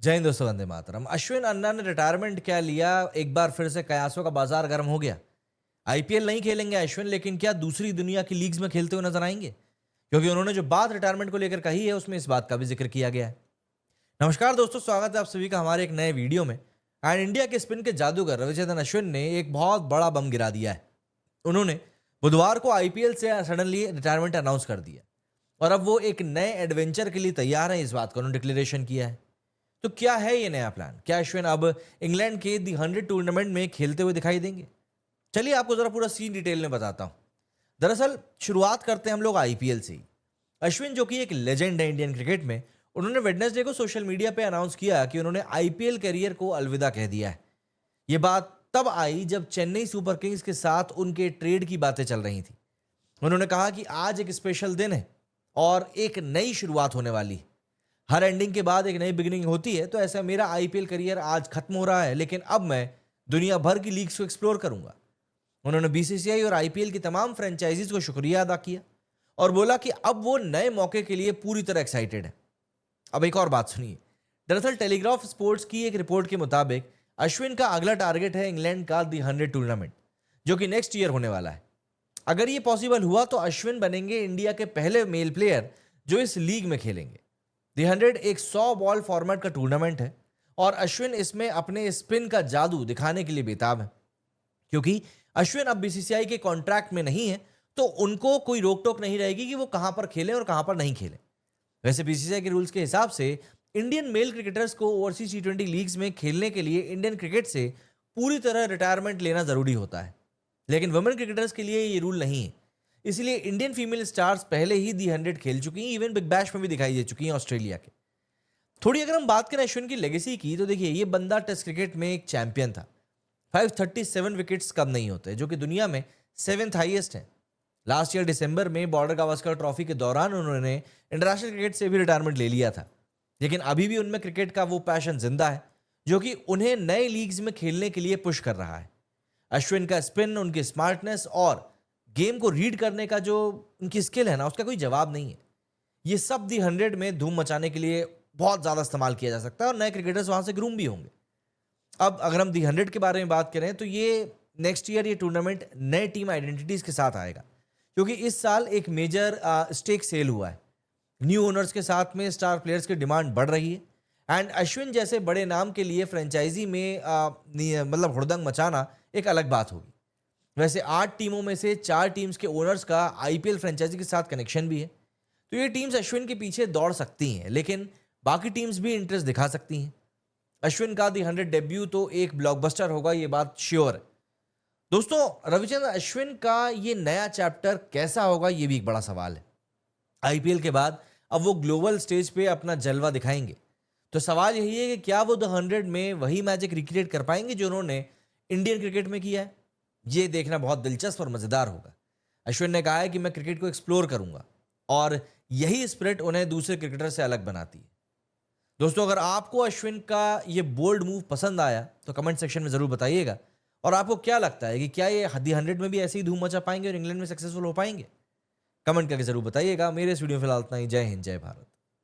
जय हिंद दोस्तों, वंदे मातरम। अश्विन अन्ना ने रिटायरमेंट क्या लिया, एक बार फिर से कयासों का बाजार गर्म हो गया। आईपीएल नहीं खेलेंगे अश्विन, लेकिन क्या दूसरी दुनिया की लीग्स में खेलते हुए नजर आएंगे? क्योंकि उन्होंने जो बात रिटायरमेंट को लेकर कही है उसमें इस बात का भी जिक्र किया गया है। नमस्कार दोस्तों, स्वागत है आप सभी का हमारे एक नए वीडियो में। एंड इंडिया के स्पिन के जादूगर रविचंद्रन अश्विन ने एक बहुत बड़ा बम गिरा दिया है। उन्होंने बुधवार को आईपीएल से सडनली रिटायरमेंट अनाउंस कर दिया और अब वो एक नए एडवेंचर के लिए तैयार है। इस बात का उन्होंने डिक्लेरेशन किया है। तो क्या है ये नया प्लान? क्या अश्विन अब इंग्लैंड के दी 100 टूर्नामेंट में खेलते हुए दिखाई देंगे? चलिए आपको जरा पूरा सीन डिटेल में बताता हूं। दरअसल शुरुआत करते हैं हम लोग आईपीएल से ही। अश्विन जो कि एक लेजेंड है इंडियन क्रिकेट में, उन्होंने वेडनेसडे को सोशल मीडिया पे अनाउंस किया कि उन्होंने आईपीएल करियर को अलविदा कह दिया है। ये बात तब आई जब चेन्नई सुपर किंग्स के साथ उनके ट्रेड की बातें चल रही थी। उन्होंने कहा कि आज एक स्पेशल दिन है और एक नई शुरुआत होने वाली है। हर एंडिंग के बाद एक नई बिगिनिंग होती है, तो ऐसा मेरा आईपीएल करियर आज खत्म हो रहा है, लेकिन अब मैं दुनिया भर की लीग्स को एक्सप्लोर करूंगा। उन्होंने बीसीसीआई और आईपीएल की तमाम फ्रेंचाइजीज को शुक्रिया अदा किया और बोला कि अब वो नए मौके के लिए पूरी तरह एक्साइटेड है। अब एक और बात सुनिए। दरअसल टेलीग्राफ स्पोर्ट्स की एक रिपोर्ट के मुताबिक अश्विन का अगला टारगेट है इंग्लैंड का दी 100 टूर्नामेंट, जो कि नेक्स्ट ईयर होने वाला है। अगर ये पॉसिबल हुआ तो अश्विन बनेंगे इंडिया के पहले मेल प्लेयर जो इस लीग में खेलेंगे। दी 100 एक 100 बॉल फॉर्मेट का टूर्नामेंट है और अश्विन इसमें अपने स्पिन का जादू दिखाने के लिए बेताब है। क्योंकि अश्विन अब बीसीसीआई के कॉन्ट्रैक्ट में नहीं है, तो उनको कोई रोक टोक नहीं रहेगी कि वो कहां पर खेलें और कहां पर नहीं खेलें। वैसे बीसीसीआई के रूल्स के हिसाब से इंडियन मेल क्रिकेटर्स को ओवरसीज टी20 लीग्स में खेलने के लिए इंडियन क्रिकेट से पूरी तरह रिटायरमेंट लेना जरूरी होता है, लेकिन वुमेन क्रिकेटर्स के लिए ये रूल नहीं है। इसलिए इंडियन फीमेल स्टार्स पहले ही दी 100 खेल चुकी हैं, इवन बिग बैश में भी दिखाई दे चुकी हैं ऑस्ट्रेलिया के। थोड़ी अगर हम बात करें अश्विन की लेगेसी की, तो देखिए ये बंदा टेस्ट क्रिकेट में एक चैंपियन था। 537 विकेट्स कम नहीं होते, जो कि दुनिया में 7th हाईएस्ट है। लास्ट ईयर दिसंबर में बॉर्डर गावस्कर ट्रॉफी के दौरान उन्होंने इंटरनेशनल क्रिकेट से भी रिटायरमेंट ले लिया था, लेकिन अभी भी उनमें क्रिकेट का वो पैशन जिंदा है जो कि उन्हें नए लीग्स में खेलने के लिए पुश कर रहा है। अश्विन का स्पिन, उनकी स्मार्टनेस और गेम को रीड करने का जो उनकी स्किल है ना, उसका कोई जवाब नहीं है। ये सब दी 100 में धूम मचाने के लिए बहुत ज़्यादा इस्तेमाल किया जा सकता है और नए क्रिकेटर्स वहाँ से ग्रूम भी होंगे। अब अगर हम दी 100 के बारे में बात करें तो ये नेक्स्ट ईयर ये टूर्नामेंट नए टीम आइडेंटिटीज़ के साथ आएगा, क्योंकि इस साल एक मेजर स्टेक सेल हुआ है। न्यू ओनर्स के साथ में स्टार प्लेयर्स की डिमांड बढ़ रही है एंड अश्विन जैसे बड़े नाम के लिए फ्रेंचाइजी में मतलब हुड़दंग मचाना एक अलग बात होगी। वैसे 8 टीमों में से 4 टीम्स के ओनर्स का आईपीएल फ्रेंचाइजी के साथ कनेक्शन भी है, तो ये टीम्स अश्विन के पीछे दौड़ सकती हैं, लेकिन बाकी टीम्स भी इंटरेस्ट दिखा सकती हैं। अश्विन का दी 100 डेब्यू तो एक ब्लॉकबस्टर होगा, ये बात श्योर है। दोस्तों, रविचंद्रन अश्विन का ये नया चैप्टर कैसा होगा, ये भी एक बड़ा सवाल है। आईपीएल के बाद अब वो ग्लोबल स्टेज पे अपना जलवा दिखाएंगे, तो सवाल यही है कि क्या वो द 100 में वही मैजिक रिक्रिएट कर पाएंगे जो उन्होंने इंडियन क्रिकेट में किया है। ये देखना बहुत दिलचस्प और मजेदार होगा। अश्विन ने कहा है कि मैं क्रिकेट को एक्सप्लोर करूंगा और यही स्पिरिट उन्हें दूसरे क्रिकेटर से अलग बनाती है। दोस्तों, अगर आपको अश्विन का ये बोल्ड मूव पसंद आया तो कमेंट सेक्शन में जरूर बताइएगा। और आपको क्या लगता है कि क्या ये दी 100 में भी ऐसे ही धूम मचा पाएंगे और इंग्लैंड में सक्सेसफुल हो पाएंगे? कमेंट करके जरूर बताइएगा। मेरे इस वीडियो में फिलहाल इतना ही। जय हिंद, जय भारत।